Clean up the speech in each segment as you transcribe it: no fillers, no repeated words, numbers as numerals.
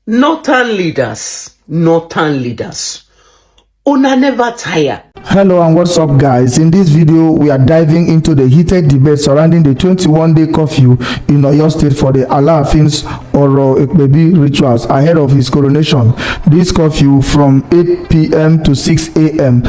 Northern leaders, una never tire. Hello and what's up guys. In this video we are diving into the heated debate surrounding the 21-day curfew in Oyo State for the Alaafin'S Oro Ipebi rituals ahead of his coronation. This curfew from 8 p.m. to 6 a.m.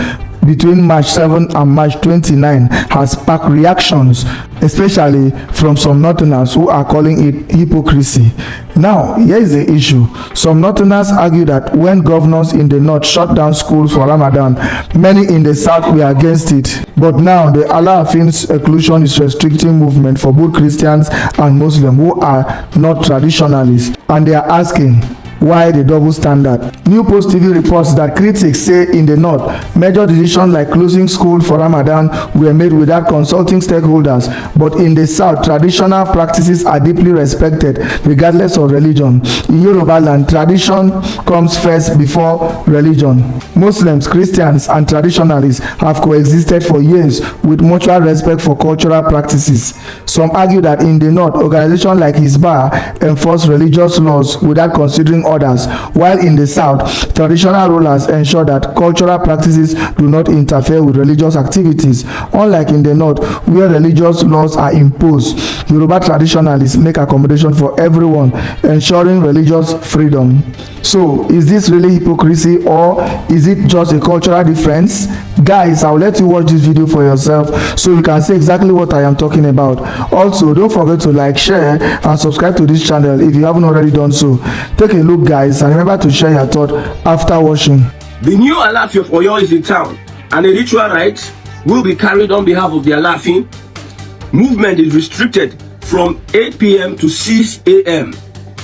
between March 7 and March 29 has sparked reactions, especially from some Northerners who are calling it hypocrisy. Now, here is the issue. Some Northerners argue that when governors in the north shut down schools for Ramadan, many in the south were against it. But now, the Alaafin'S exclusion is restricting movement for both Christians and Muslims who are not traditionalists, and they are asking, why the double standard? New Post TV reports that critics say in the north, major decisions like closing schools for Ramadan were made without consulting stakeholders, but in the south, traditional practices are deeply respected regardless of religion. In Yoruba land, tradition comes first before religion. Muslims, Christians, and traditionalists have coexisted for years with mutual respect for cultural practices. Some argue that in the north, organizations like Hizbah enforce religious laws without considering others, while in the south, traditional rulers ensure that cultural practices do not interfere with religious activities. Unlike in the north, where religious laws are imposed, Yoruba traditionalists make accommodation for everyone, ensuring religious freedom. So, is this really hypocrisy, or is it just a cultural difference? Guys, I'll let you watch this video for yourself so you can see exactly what I am talking about. Also, don't forget to like, share, and subscribe to this channel if you haven't already done so. Take a look, guys, and remember to share your thought after watching. The new Alaafin of Oyo is in town, and a ritual rite will be carried on behalf of the Alaafin. Movement is restricted from 8 p.m. to 6 a.m.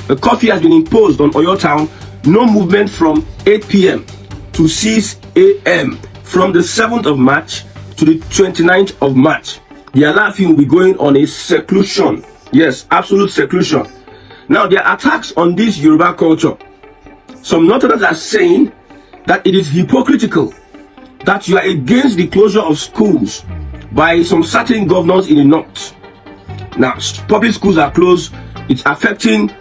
A curfew has been imposed on Oyo town. No movement from 8 p.m. to 6 a.m. from the 7th of March to the 29th of March. The Alaafin will be going on a seclusion. Yes, absolute seclusion. Now, there are attacks on this Yoruba culture. Some Northerners are saying that it is hypocritical that you are against the closure of schools by some certain governors in the north. Now, public schools are closed. It's affecting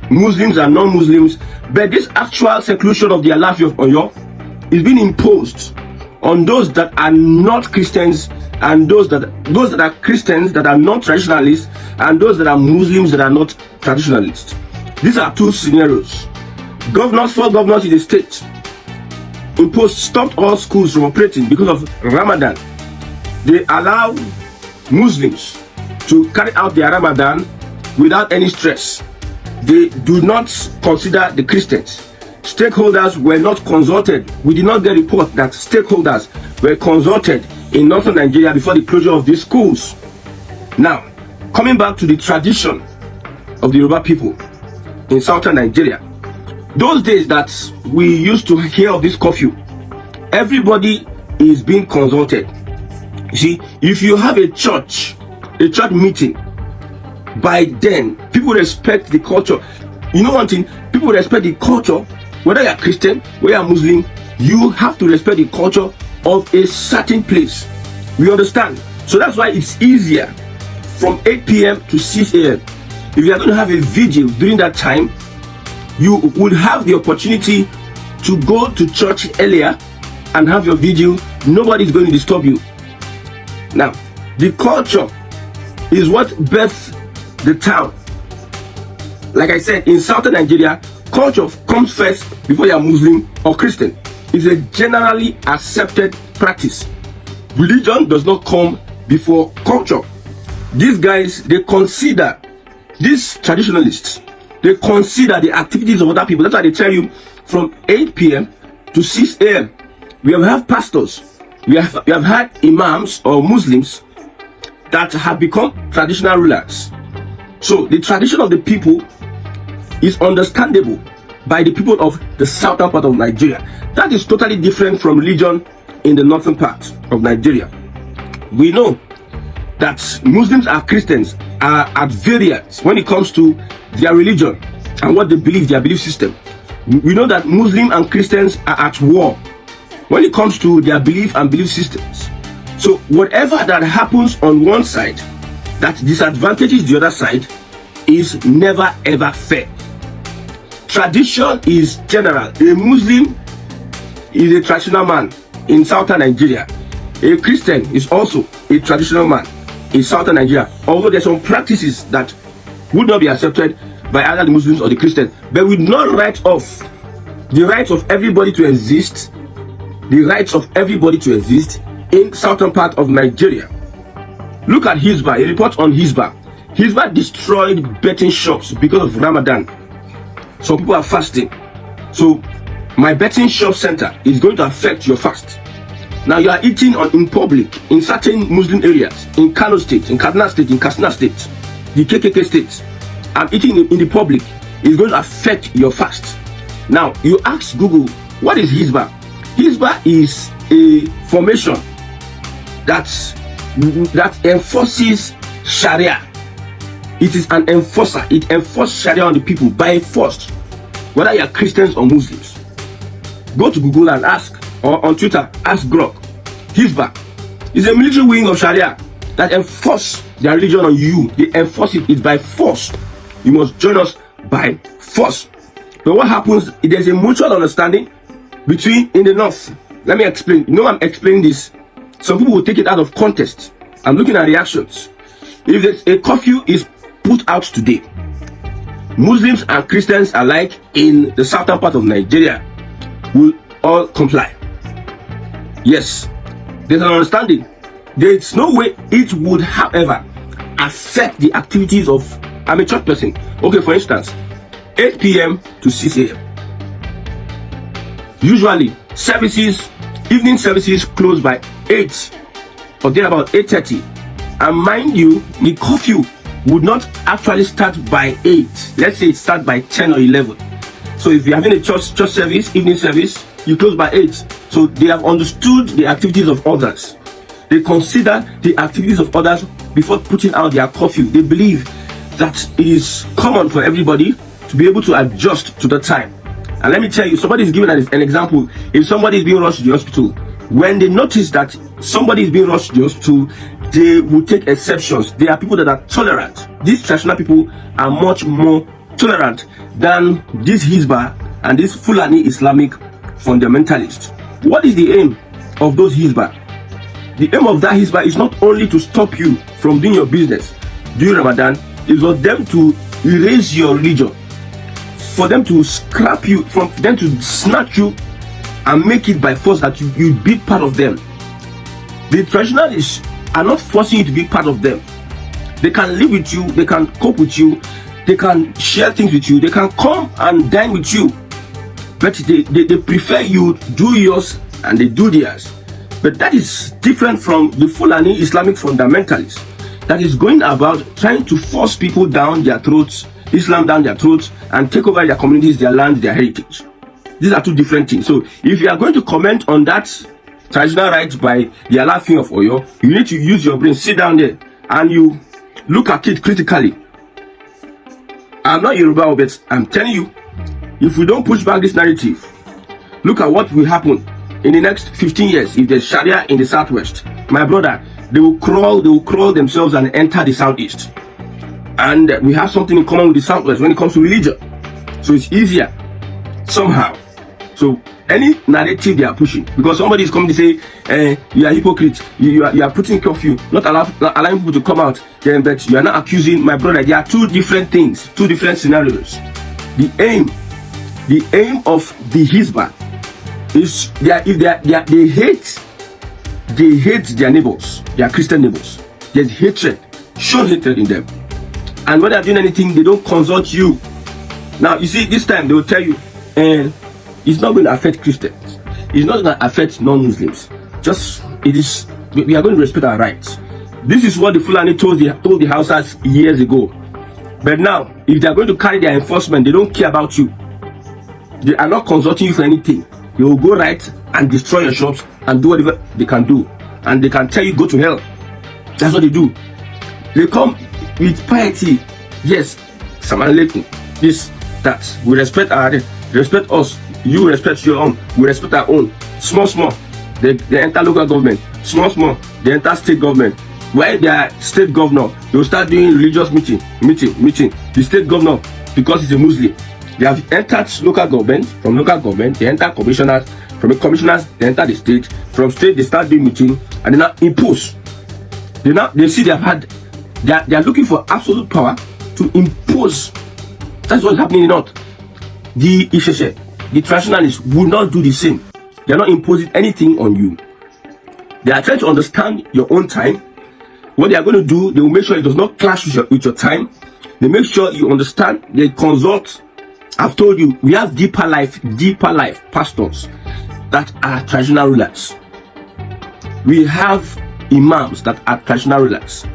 Muslims and non-Muslims. But this actual seclusion of the Alaafin of Oyo is being imposed on those that are not Christians, and those that are Christians that are not traditionalists, and those that are Muslims that are not traditionalists. These are two scenarios. Four governors in the state stopped all schools from operating because of Ramadan. They allow Muslims to carry out their Ramadan without any stress. They do not consider the Christians. Stakeholders were not consulted. We did not get a report that stakeholders were consulted in northern Nigeria before the closure of these schools. Now, coming back to the tradition of the Yoruba people in southern Nigeria, those days that we used to hear of this curfew, everybody is being consulted. You see, if you have a church meeting, by then people respect the culture. You know one thing, people respect the culture. Whether you're Christian, whether you're Muslim, you have to respect the culture of a certain place. We understand. So that's why it's easier from 8 p.m. to 6 a.m. If you are going to have a vigil during that time, you would have the opportunity to go to church earlier and have your vigil. Nobody's going to disturb you. Now, the culture is what birthed the town. Like I said, in southern Nigeria, culture comes first before you're Muslim or Christian. It's a generally accepted practice. Religion does not come before culture. These guys, these traditionalists, they consider the activities of other people. That's why they tell you from 8 p.m. to 6 a.m. We have pastors, we have had imams or Muslims that have become traditional rulers. So the tradition of the people is understandable by the people of the southern part of Nigeria. That is totally different from religion in the northern part of Nigeria. We know that Muslims and Christians are at variance when it comes to their religion and what they believe, their belief system. We know that Muslims and Christians are at war when it comes to their belief and belief systems. So whatever that happens on one side that disadvantages the other side is never ever fair. Tradition is general. A Muslim is a traditional man in southern Nigeria. A Christian is also a traditional man in southern Nigeria. Although there's some practices that would not be accepted by either the Muslims or the Christians, but we do not write off the rights of everybody to exist. The rights of everybody to exist in southern part of Nigeria. Look at Hisbah. A report on Hisbah. Hisbah destroyed betting shops because of Ramadan. Some people are fasting. So my betting shop center is going to affect your fast. Now you are eating in public in certain Muslim areas, in Kano State, in Kaduna State, in Katsina State, the KKK states. I'm eating in the public. It's going to affect your fast. Now you ask Google, what is Hisbah? Hisbah is a formation that enforces Sharia. It is an enforcer. It enforces Sharia on the people by force, whether you are Christians or Muslims. Go to Google and ask, or on Twitter, ask Grok. Hisbah is a military wing of Sharia that enforce their religion on you. They enforce it. It's by force. You must join us by force. But what happens? There's a mutual understanding between in the north. Let me explain. You know, I'm explaining this. Some people will take it out of context. I'm looking at reactions. If there's a curfew is put out today, Muslims and Christians alike in the southern part of Nigeria will all comply. Yes, there's an understanding. There's no way it would, however, affect the activities of, I'm a church person. Okay, for instance, 8 p.m. to 6 a.m. Usually, evening services close by 8 or get about 8:30. And mind you, the curfew would not actually start by 8. Let's say it starts by 10 or 11. So if you're having a church service, evening service, you close by 8. So they have understood the activities of others. They consider the activities of others before putting out their curfew. They believe that it is common for everybody to be able to adjust to the time. And let me tell you, somebody is giving an example. If somebody is being rushed to the hospital, when they notice that somebody is being rushed to the hospital, they will take exceptions. There are people that are tolerant. These traditional people are much more tolerant than this Hisbah and this Fulani Islamic fundamentalists. What is the aim of those Hisbah? The aim of that Hisbah is not only to stop you from doing your business during Ramadan, it's for them to erase your religion, for them to scrap you, from them to snatch you and make it by force that you be part of them. The traditionalists are not forcing you to be part of them. They can live with you, they can cope with you, they can share things with you, they can come and dine with you, but they prefer you do yours and they do theirs. But that is different from the Fulani Islamic fundamentalists that is going about trying to force people down their throats, Islam down their throats, and take over their communities, their land, their heritage. These are two different things. So if you are going to comment on that traditional rights by the Alaafin of Oyo, you need to use your brain, sit down there, and you look at it critically. I'm not Yoruba, but I'm telling you, if we don't push back this narrative, look at what will happen in the next 15 years if there's Sharia in the southwest. My brother, they will crawl themselves and enter the southeast. And we have something in common with the southwest when it comes to religion. So it's easier somehow. So any narrative they are pushing, because somebody is coming to say, you are hypocrite, you are putting curfew, not allowing people to come out, then but you are not accusing. My brother, there are two different things, two different scenarios. The aim of the Hisbah is they hate their neighbors, their Christian neighbors. There's hatred, shown hatred in them. And when they're doing anything, they don't consult you. Now, you see, this time they will tell you, it's not going to affect Christians. It's not going to affect non-Muslims. We are going to respect our rights. This is what the Fulani told the Hausas years ago. But now, if they are going to carry their enforcement, they don't care about you. They are not consulting you for anything. They will go right and destroy your shops and do whatever they can do. And they can tell you, go to hell. That's what they do. They come with piety. Yes, Salam alaikum. This, that. We respect respect us. You respect your own. We respect our own. Small. They enter local government. Small. They enter state government. While they are state governor, they will start doing religious meeting. The state governor, because he's a Muslim, They have entered local government. From local government, they enter commissioners. From the commissioners, they enter the state. From state, they start doing meeting, and they now impose. They see they have had. They are looking for absolute power to impose. That's what's happening in the north. The Isheshe, the traditionalists, will not do the same. They are not imposing anything on you. They are trying to understand your own time. What they are going to do, they will make sure it does not clash with your time. They make sure you understand. They consult. I've told you, we have deeper life pastors that are traditional rulers. We have imams that are traditional rulers.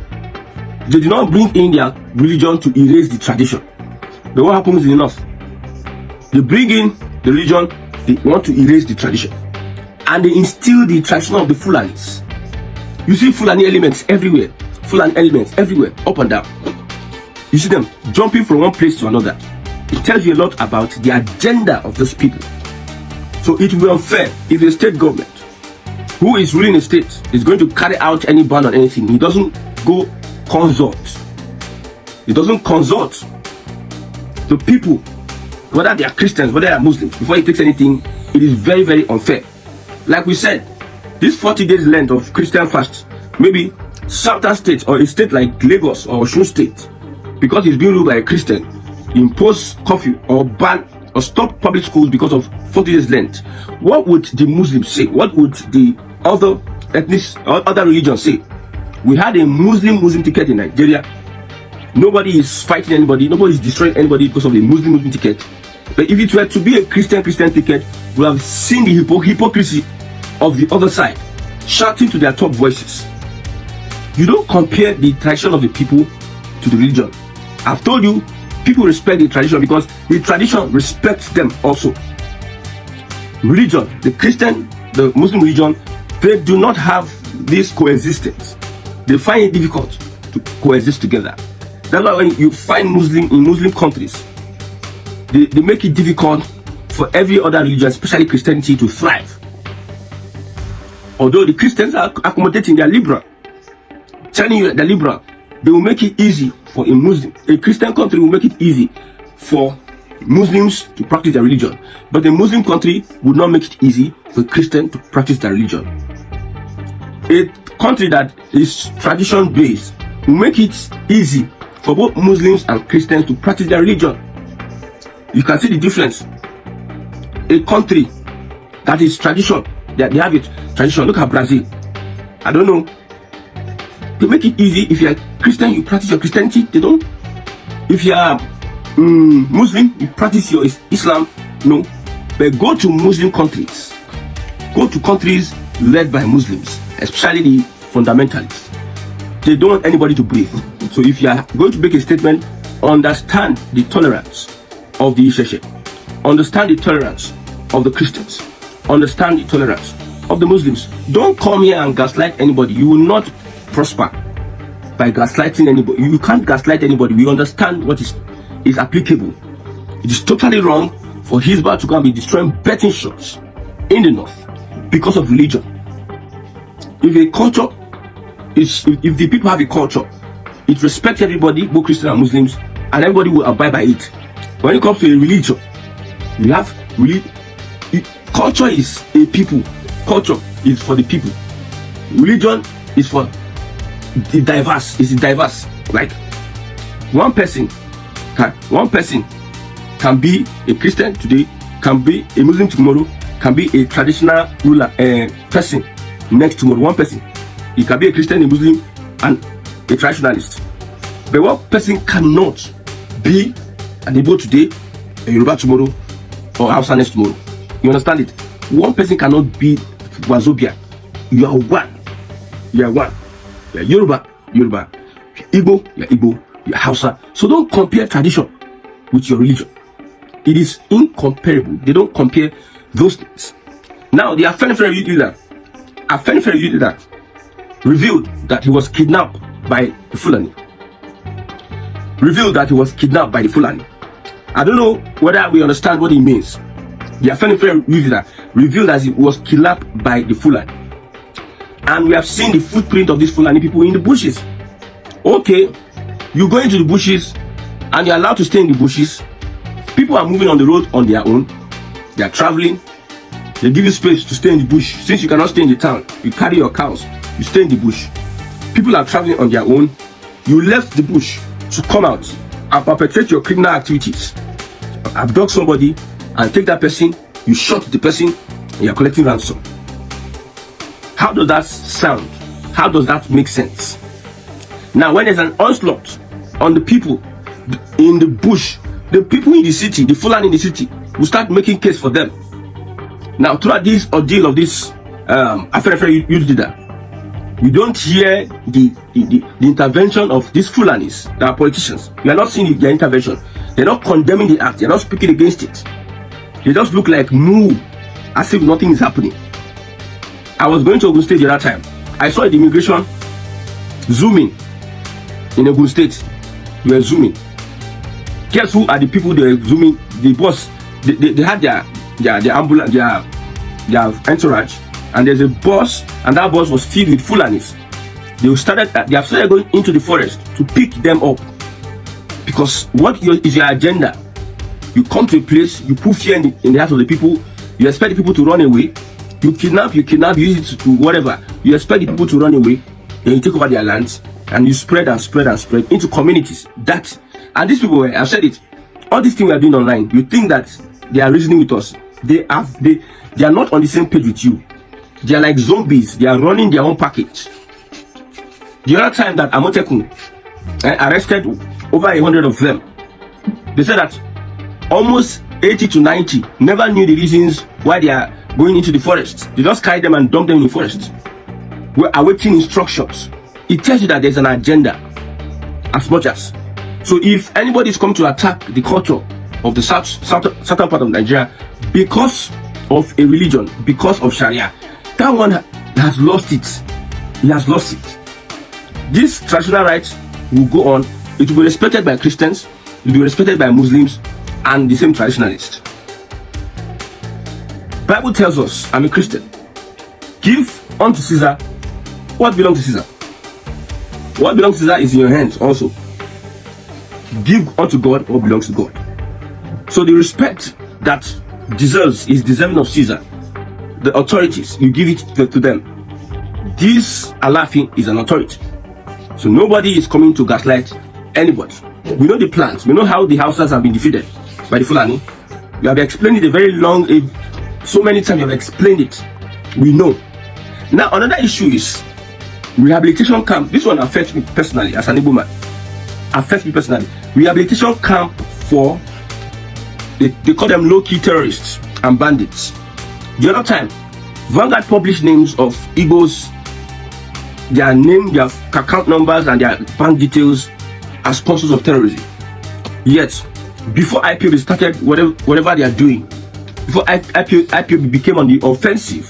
They do not bring in their religion to erase the tradition. But what happens in the north? They bring in the religion, they want to erase the tradition. And they instill the tradition of the Fulanis. You see Fulani elements everywhere. Fulani elements everywhere, up and down. You see them jumping from one place to another. It tells you a lot about the agenda of those people. So it will be unfair if the state government, who is ruling the state, is going to carry out any ban on anything. He doesn't go consult. He doesn't consult the people, whether they are Christians, whether they are Muslims, before he takes anything. It is very, very unfair. Like we said, this 40 days length of Christian fast, maybe southern state or a state like Lagos or Osun State, because it's being ruled by a Christian, impose curfew or ban or stop public schools because of 40 days length. What would the Muslims say? What would the other ethnic or other religions say? We had a Muslim ticket in Nigeria. Nobody is fighting anybody. Nobody is destroying anybody because of the Muslim ticket. But if it were to be a Christian ticket, we have seen the hypocrisy of the other side, shouting to their top voices. You don't compare the tradition of the people to the religion. I've told you, people respect the tradition because the tradition respects them also. Religion, the Christian, the Muslim religion, they do not have this coexistence. They find it difficult to coexist together. That's why when you find Muslim in Muslim countries, they make it difficult for every other religion, especially Christianity, to thrive. Although the Christians are accommodating, they are liberal. Telling you that they're liberal, they will make it easy for a Christian country will make it easy for Muslims to practice their religion. But a Muslim country would not make it easy for a Christian to practice their religion. A country that is tradition based will make it easy for both Muslims and Christians to practice their religion. You can see the difference. A country that is tradition, that they have it tradition. Look at Brazil. I don't know. They make it easy. If you're a Christian, you practice your Christianity. They don't. If you are Muslim, you practice your Islam. No. But go to Muslim countries. Go to countries led by Muslims, especially the fundamentalists. They don't want anybody to breathe. So if you are going to make a statement, understand the tolerance of the Isheshe. Understand the tolerance of the Christians. Understand the tolerance of the Muslims. Don't come here and gaslight anybody. You will not prosper by gaslighting anybody. You can't gaslight anybody. We understand what is applicable. It is totally wrong for Hizbah to come and be destroying betting shops in the north because of religion. If a culture is, if the people have a culture, it respects everybody, both Christian and Muslims, and everybody will abide by it. When it comes to a religion, we have culture is a people. Culture is for the people. Religion is for the diverse. It's diverse. Like one person can be a Christian today, can be a Muslim tomorrow, can be a traditional ruler person next tomorrow. One person, he can be a Christian, a Muslim, and a traditionalist. But one person cannot be an Igbo today, a Yoruba tomorrow, or Hausa next tomorrow. You understand it? One person cannot be Wazobia. You are one. You are one. You are Yoruba. You're Igbo. You are Igbo. You are Hausa. So don't compare tradition with your religion. It is incomparable. They don't compare those things. Now, the Alaafin'S leader revealed that he was kidnapped by the Fulani. I don't know whether we understand what he means. The Alaafin'S leader revealed that he was kidnapped by the Fulani. And we have seen the footprint of these Fulani people in the bushes. Okay, you go into the bushes and you're allowed to stay in the bushes. People are moving on the road on their own. They are traveling. They give you space to stay in the bush. Since you cannot stay in the town, you carry your cows, you stay in the bush. People are traveling on their own. You left the bush to come out and perpetrate your criminal activities. Abduct somebody and take that person, you shot the person, and you're collecting ransom. How does that sound? How does that make sense? Now, when there's an onslaught on the people in the bush, the people in the city, the Fulani in the city, will start making case for them. Now, throughout this ordeal of this Alaafin'S youth leader, we don't hear the intervention of these Fulanis, that are politicians. We are not seeing their intervention. They're not condemning the act. They're not speaking against it. They just look like moo, as if nothing is happening. I was going to Ogun State the other time. I saw the immigration zooming in Ogun State. They were zooming. Guess who are the people they were zooming? The boss. They had their ambulance, their entourage, and there's a bus, and that bus was filled with Fulanis. They have started going into the forest to pick them up. Because what is your agenda? You come to a place, you put fear in the hearts of the people, you expect the people to run away, you kidnap, use it to whatever. You expect the people to run away, then you take over their lands, and you spread and spread and spread into communities. And these people, I've said it, all these things we are doing online, you think that they are reasoning with us. They are not on the same page with you. They are like zombies. They are running their own package. The other time that Amotekun arrested over 100 of them, they said that almost 80 to 90 never knew the reasons why they are going into the forest. They just carry them and dump them in the forest. We're awaiting instructions. It tells you that there's an agenda as much as. So if anybody is coming to attack the culture of the southern part of Nigeria because of a religion, because of Sharia, that one has lost it. He has lost it. This traditional rights will go on. It will be respected by Christians, it will be respected by Muslims, and the same traditionalists. Bible tells us, I'm a Christian, give unto Caesar what belongs to Caesar. What belongs to Caesar is in your hands also. Give unto God what belongs to God. So the respect that is deserving of Caesar, the authorities, you give it to them. This Alaafin is an authority. So nobody is coming to gaslight anybody. We know the plans. We know how the Hausas have been defeated by the Fulani. We have explained it a very long, so many times we have explained it. We know. Now another issue is rehabilitation camp. This one affects me personally as an Igbo man. Affects me personally. Rehabilitation camp for, they call them low-key terrorists and bandits. The other time, Vanguard published names of Igbos, their name, their account numbers, and their bank details as sponsors of terrorism. Yet, before IPOB started whatever they are doing, before IPOB became on the offensive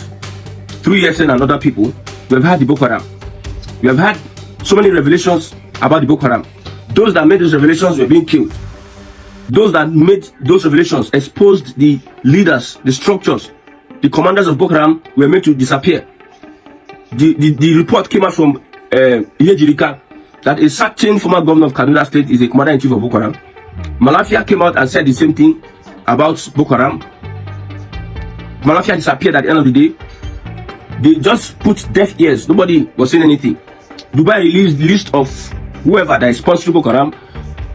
through ESN and other people, we have had the Boko Haram. We have had so many revelations about the Boko Haram. Those that made those revelations were being killed. Those that made those revelations exposed the leaders, the structures, the commanders of Boko Haram were made to disappear. The report came out from Iyejirika that a certain former governor of Kaduna State is a commander-in-chief of Boko Haram. Malafia came out and said the same thing about Boko Haram. Malafia disappeared at the end of the day. They just put deaf ears. Nobody was saying anything. Dubai released the list of whoever that is sponsoring Boko Haram.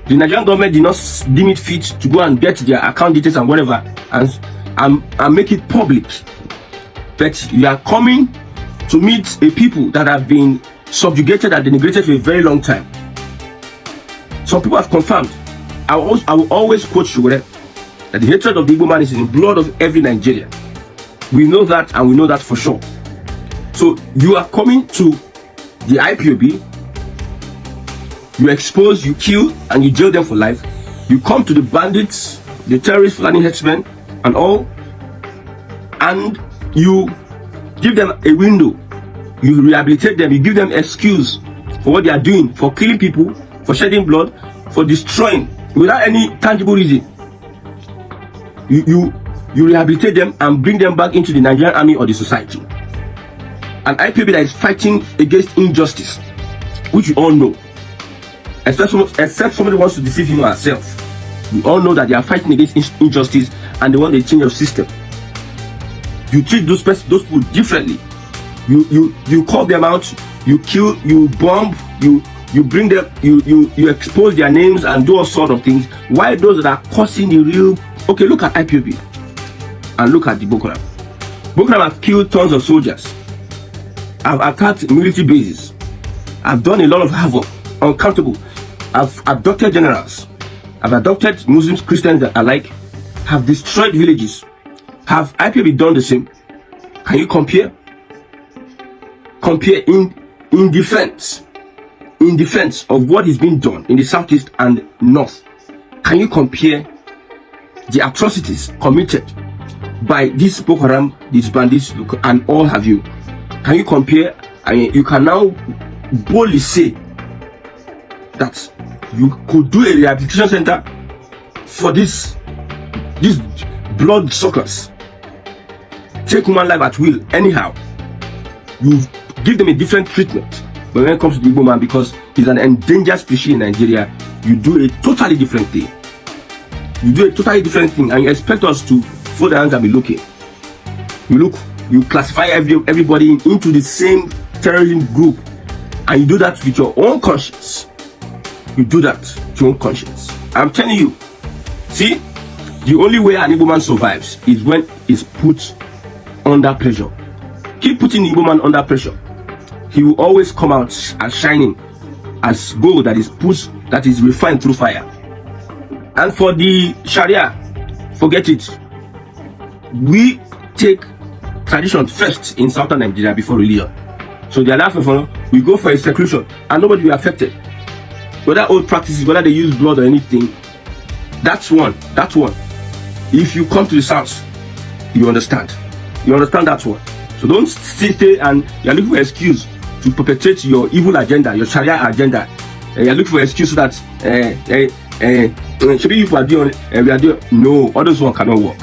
The Nigerian government did not deem it fit to go and get their account details and whatever and make it public. But you are coming to meet a people that have been subjugated and denigrated for a very long time. Some people have confirmed. I will always quote Shugure that the hatred of the Igbo man is in the blood of every Nigerian. We know that, and we know that for sure. So you are coming to the IPOB, you expose, you kill, and you jail them for life. You come to the bandits, the terrorists, Fulani headsmen, and all, and you give them a window. You rehabilitate them. You give them excuse for what they are doing, for killing people, for shedding blood, for destroying, without any tangible reason. You rehabilitate them and bring them back into the Nigerian army or the society. An IPOB that is fighting against injustice, which you all know, except somebody wants to deceive him or herself. We all know that they are fighting against injustice and they want to change your system. You treat those people differently. You call them out, you kill, you bomb, you bring them, you expose their names and do all sort of things. Why those that are causing the real? Okay, look at Ipebi and look at the Boko Haram. Boko Haram have killed tons of soldiers. I've attacked military bases. I've done a lot of havoc, uncountable. I've abducted generals. I've adopted Muslims, Christians alike. Have destroyed villages. Have Ipebi done the same? Can you compare? Compare in defense of what is being done in the southeast and north. Can you compare the atrocities committed by this Boko Haram, these bandits, and all have you? Can you compare? I mean, you can now boldly say that you could do a rehabilitation center for these blood suckers. Take human life at will, anyhow. You give them a different treatment. But when it comes to the Igbo man, because he's an endangered species in Nigeria, you do a totally different thing. You do a totally different thing, and you expect us to fold our hands and be looking. You classify everybody into the same terrorism group, and you do that with your own conscience. You do that with your own conscience. I'm telling you. See, the only way an Igbo man survives is when he's put under pressure. Keep putting the Igbo man under pressure. He will always come out as shining, as gold that is refined through fire. And for the Sharia, forget it. We take tradition first in southern Nigeria before religion. So the Alaafin'S Oro, we go for a seclusion and nobody will be affected. Whether old practices, whether they use blood or anything, that's one. If you come to the south, you understand. You understand that one. So don't sit there and you're looking for an excuse to perpetrate your evil agenda, your Sharia agenda. You're looking for an excuse so that should be people are doing, we are doing. No, all those one cannot work.